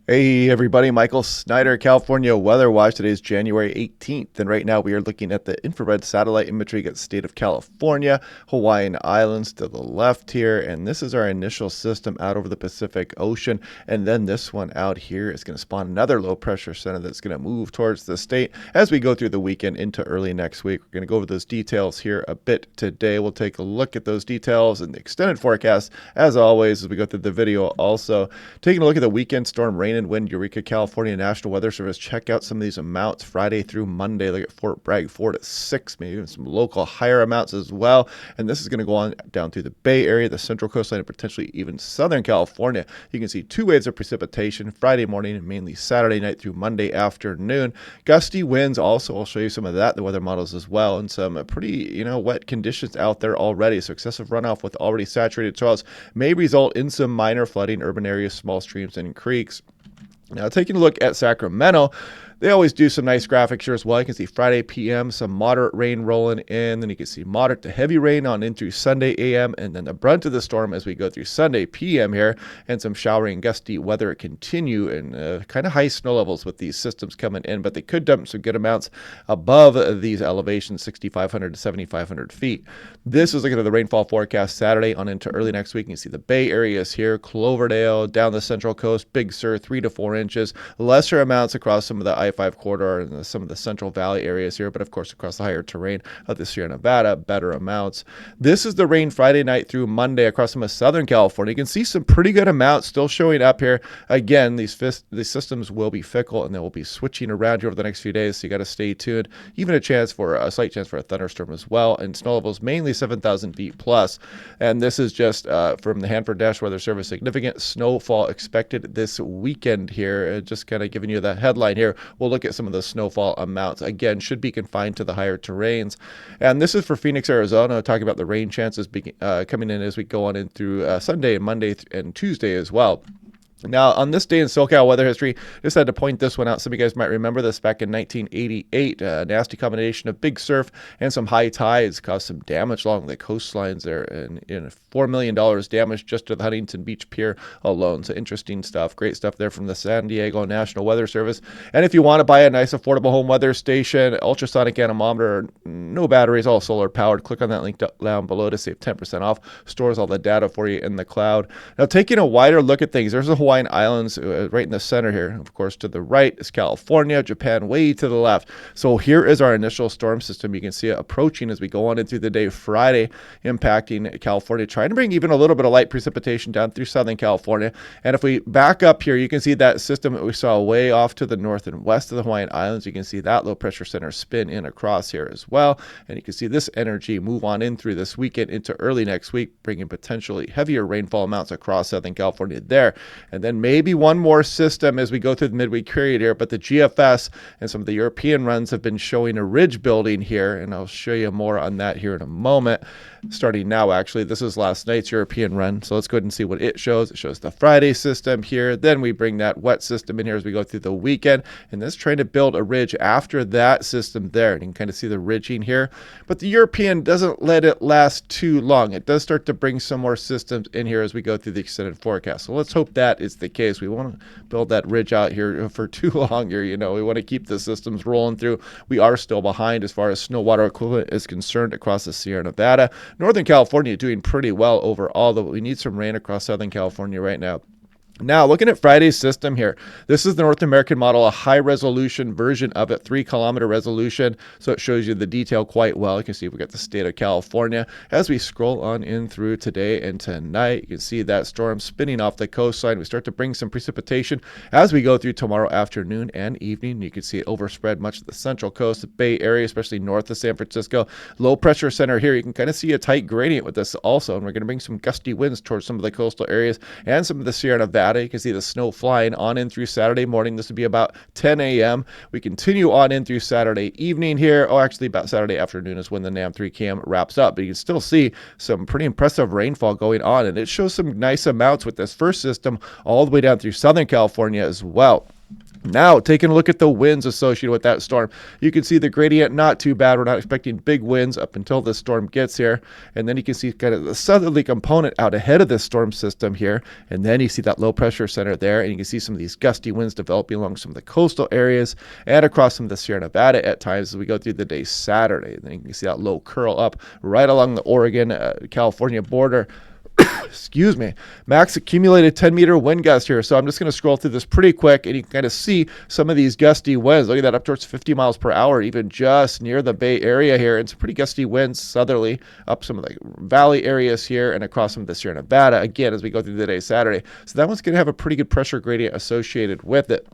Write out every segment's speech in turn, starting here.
Hey everybody, Michael Snyder, California Weather Watch. Today is January 18th, and right now we are looking at the infrared satellite imagery at the state of California, Hawaiian Islands to the left here, and this is our initial system out over the Pacific Ocean, and then this one out here is going to spawn another low pressure center that's going to move towards the state as we go through the weekend into early next week. We're going to go over those details here a bit today. We'll take a look at those details and the extended forecast as always as we go through the video. Also, taking a look at the weekend storm rain and wind, Eureka, California National Weather Service. Check out some of these amounts Friday through Monday. Look at Fort Bragg, 4 to 6, maybe even some local higher amounts as well. And this is going to go on down through the Bay Area, the Central Coastline, and potentially even Southern California. You can see 2 waves of precipitation Friday morning and mainly Saturday night through Monday afternoon. Gusty winds also. I'll show you some of that in the weather models as well, and some pretty wet conditions out there already. So excessive runoff with already saturated soils may result in some minor flooding, urban areas, small streams, and creeks. Now, taking a look at Sacramento, they always do some nice graphics here as well. You can see Friday p.m., some moderate rain rolling in. Then you can see moderate to heavy rain on into Sunday a.m. And then the brunt of the storm as we go through Sunday p.m. here. And some showery and gusty weather continue, and kind of high snow levels with these systems coming in. But they could dump some good amounts above these elevations, 6,500 to 7,500 feet. This is looking at the rainfall forecast Saturday on into early next week. You can see the Bay areas here, Cloverdale, down the Central Coast, Big Sur, 3 to 4 inches. Lesser amounts across some of the I-5 corridor and some of the Central Valley areas here, but of course across the higher terrain of the Sierra Nevada, better amounts. This is the rain Friday night through Monday across some of Southern California. You can see some pretty good amounts still showing up here. Again, these systems will be fickle and they will be switching around here over the next few days, so you got to stay tuned. Even a slight chance for a thunderstorm as well, and snow levels mainly 7,000 feet plus. And this is just from the Hanford National Weather Service. Significant snowfall expected this weekend here. Just kind of giving you the headline here. We'll look at some of the snowfall amounts. Again, should be confined to the higher terrains. And this is for Phoenix, Arizona, talking about the rain chances coming in as we go on in through Sunday and Monday and Tuesday as well. Now, on this day in SoCal weather history, just had to point this one out. Some of you guys might remember this back in 1988. A nasty combination of big surf and some high tides caused some damage along the coastlines there, and $4 million damage just to the Huntington Beach Pier alone. So interesting stuff. Great stuff there from the San Diego National Weather Service. And if you want to buy a nice affordable home weather station, ultrasonic anemometer, no batteries, all solar powered, click on that link down below to save 10% off. Stores all the data for you in the cloud. Now, taking a wider look at things, there's a Hawaiian Islands right in the center here. Of course, to the right is California, Japan way to the left. So here is our initial storm system. You can see it approaching as we go on into the day Friday, impacting California, trying to bring even a little bit of light precipitation down through Southern California. And if we back up here, you can see that system that we saw way off to the north and west of the Hawaiian Islands. You can see that low pressure center spin in across here as well. And you can see this energy move on in through this weekend into early next week, bringing potentially heavier rainfall amounts across Southern California there. And then maybe one more system as we go through the midweek period here, but the GFS and some of the European runs have been showing a ridge building here, and I'll show you more on that here in a moment. Starting now, actually, this is last night's European run, so let's go ahead and see what it shows. It shows the Friday system here, then we bring that wet system in here as we go through the weekend, and this is trying to build a ridge after that system there, and you can kind of see the ridging here, but the European doesn't let it last too long. It does start to bring some more systems in here as we go through the extended forecast, so let's hope that is the case. We want to build that ridge out here for too long here. We want to keep the systems rolling through. We are still behind as far as snow water equivalent is concerned across the Sierra Nevada. Northern California doing pretty well overall, though we need some rain across Southern California right now. Now, looking at Friday's system here, this is the North American model, a high-resolution version of it, 3-kilometer resolution, so it shows you the detail quite well. You can see we got the state of California. As we scroll on in through today and tonight, you can see that storm spinning off the coastline. We start to bring some precipitation as we go through tomorrow afternoon and evening. You can see it overspread much of the Central Coast, the Bay Area, especially north of San Francisco. Low pressure center here. You can kind of see a tight gradient with this also, and we're going to bring some gusty winds towards some of the coastal areas and some of the Sierra Nevada. You can see the snow flying on in through Saturday morning. This would be about 10 a.m. We continue on in through Saturday evening here. Oh, actually, about Saturday afternoon is when the NAM 3 cam wraps up. But you can still see some pretty impressive rainfall going on. And it shows some nice amounts with this first system all the way down through Southern California as well. Now, taking a look at the winds associated with that storm, you can see the gradient not too bad. We're not expecting big winds up until this storm gets here. And then you can see kind of the southerly component out ahead of this storm system here. And then you see that low pressure center there. And you can see some of these gusty winds developing along some of the coastal areas and across some of the Sierra Nevada at times as we go through the day Saturday. And then you can see that low curl up right along the Oregon-California border. Excuse me, max accumulated 10-meter wind gust here. So I'm just going to scroll through this pretty quick, and you can kind of see some of these gusty winds. Look at that, up towards 50 miles per hour, even just near the Bay Area here. And some pretty gusty winds southerly up some of the valley areas here and across some of the Sierra Nevada, again, as we go through the day Saturday. So that one's going to have a pretty good pressure gradient associated with it.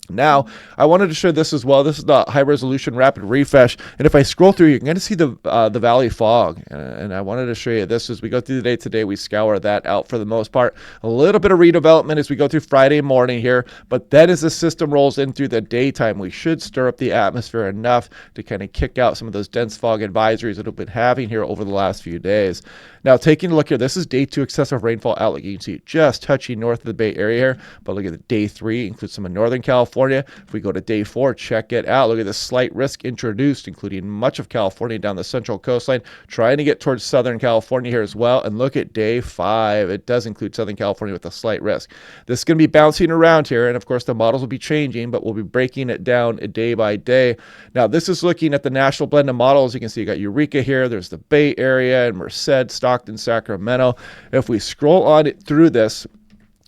Now, I wanted to show this as well. This is the high-resolution rapid refresh. And if I scroll through, you can kind of see the valley fog. And I wanted to show you this as we go through the day today. We scour that out for the most part. A little bit of redevelopment as we go through Friday morning here. But then as the system rolls in through the daytime, we should stir up the atmosphere enough to kind of kick out some of those dense fog advisories that we've been having here over the last few days. Now, taking a look here, this is day 2 excessive rainfall outlook. You can see it just touching north of the Bay Area here. But look at the day 3, includes some of Northern California. If we go to day 4, check it out. Look at the slight risk introduced, including much of California down the central coastline, trying to get towards Southern California here as well. And look at day 5. It does include Southern California with a slight risk. This is going to be bouncing around here. And of course, the models will be changing, but we'll be breaking it down day by day. Now, this is looking at the national blend of models. You can see you got Eureka here. There's the Bay Area and Merced, Stockton, Sacramento. If we scroll on it through this,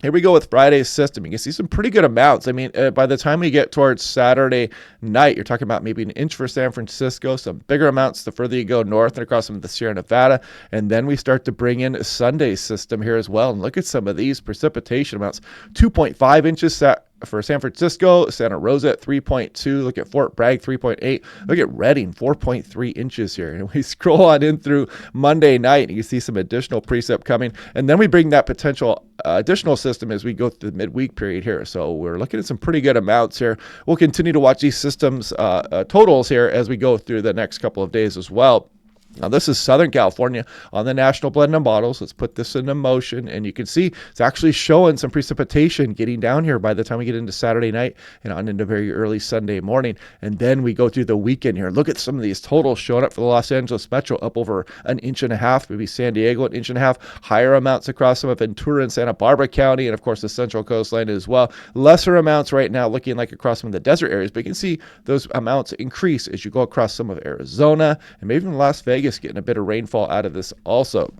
here we go with Friday's system. You can see some pretty good amounts. I mean, by the time we get towards Saturday night, you're talking about maybe an inch for San Francisco, some bigger amounts the further you go north and across some of the Sierra Nevada. And then we start to bring in Sunday's system here as well. And look at some of these precipitation amounts. 2.5 inches for San Francisco, Santa Rosa at 3.2. Look at Fort Bragg, 3.8. Look at Redding, 4.3 inches here. And we scroll on in through Monday night, and you see some additional precip coming. And then we bring that potential additional system as we go through the midweek period here. So we're looking at some pretty good amounts here. We'll continue to watch these systems totals here as we go through the next couple of days as well. Now, this is Southern California on the National Blend of Models. Let's put this into motion, and you can see it's actually showing some precipitation getting down here by the time we get into Saturday night and on into very early Sunday morning. And then we go through the weekend here. Look at some of these totals showing up for the Los Angeles Metro, up over 1.5 inches, maybe San Diego 1.5 inches, higher amounts across some of Ventura and Santa Barbara County, and of course the Central Coastline as well. Lesser amounts right now looking like across some of the desert areas, but you can see those amounts increase as you go across some of Arizona and maybe even Las Vegas, getting a bit of rainfall out of this also.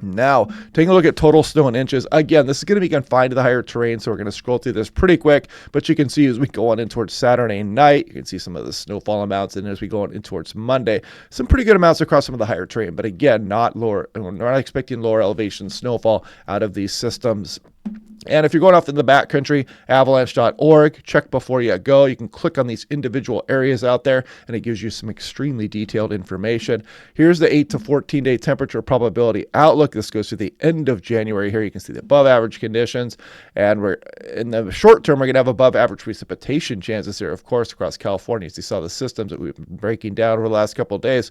Now, taking a look at total snow in inches. Again, this is going to be confined to the higher terrain, so we're going to scroll through this pretty quick. But you can see as we go on in towards Saturday night, you can see some of the snowfall amounts. And as we go on in towards Monday, some pretty good amounts across some of the higher terrain. But again, we're not expecting lower elevation snowfall out of these systems. And if you're going off in the backcountry, avalanche.org, check before you go. You can click on these individual areas out there, and it gives you some extremely detailed information. Here's the 8 to 14-day temperature probability outlook. This goes to the end of January here. You can see the above average conditions. And we're in the short term, we're going to have above average precipitation chances here, of course, across California. So you saw the systems that we've been breaking down over the last couple of days.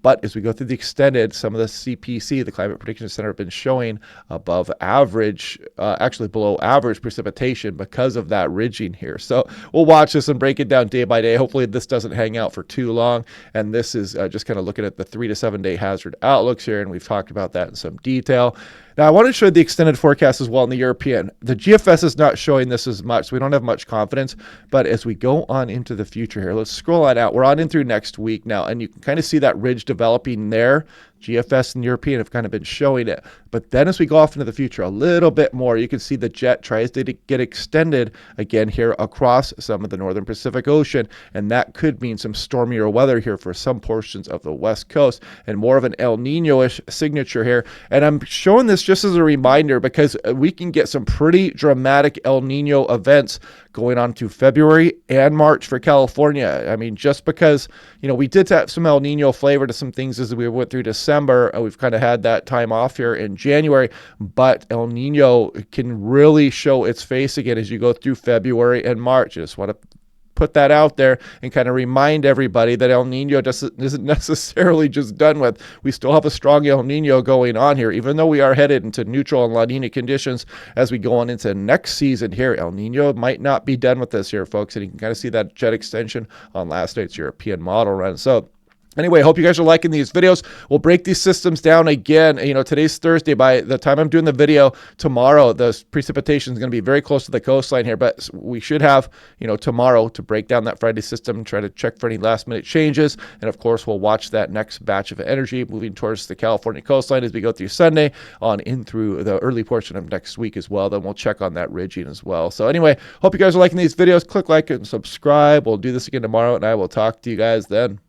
But as we go through the extended, some of the CPC, the Climate Prediction Center, have been showing above average, actually below average precipitation because of that ridging here. So we'll watch this and break it down day by day. Hopefully this doesn't hang out for too long. And this is just kind of looking at the 3 to 7 day hazard outlooks here. And we've talked about that in some detail. Now, I want to show the extended forecast as well in the European. The GFS is not showing this as much, so we don't have much confidence. But as we go on into the future here, let's scroll on out. We're on in through next week now, and you can kind of see that ridge developing there. GFS and European have kind of been showing it. But then as we go off into the future a little bit more, you can see the jet tries to get extended again here across some of the northern Pacific Ocean. And that could mean some stormier weather here for some portions of the West Coast and more of an El Nino-ish signature here. And I'm showing this just as a reminder because we can get some pretty dramatic El Nino events going on to February and March for California. I mean, just because, we did have some El Nino flavor to some things as we went through December. We've kind of had that time off here in January, but El Nino can really show its face again as you go through February and March. I just want to put that out there and kind of remind everybody that El Nino isn't necessarily just done with. We still have a strong El Nino going on here, even though we are headed into neutral and La Nina conditions as we go on into next season here. El Nino might not be done with this here, folks, and you can kind of see that jet extension on last night's European model run. So anyway, hope you guys are liking these videos. We'll break these systems down again. Today's Thursday. By the time I'm doing the video tomorrow, the precipitation is going to be very close to the coastline here, but we should have, tomorrow to break down that Friday system and try to check for any last minute changes. And of course, we'll watch that next batch of energy moving towards the California coastline as we go through Sunday on in through the early portion of next week as well. Then we'll check on that ridging as well. So anyway, hope you guys are liking these videos. Click like and subscribe. We'll do this again tomorrow, and I will talk to you guys then.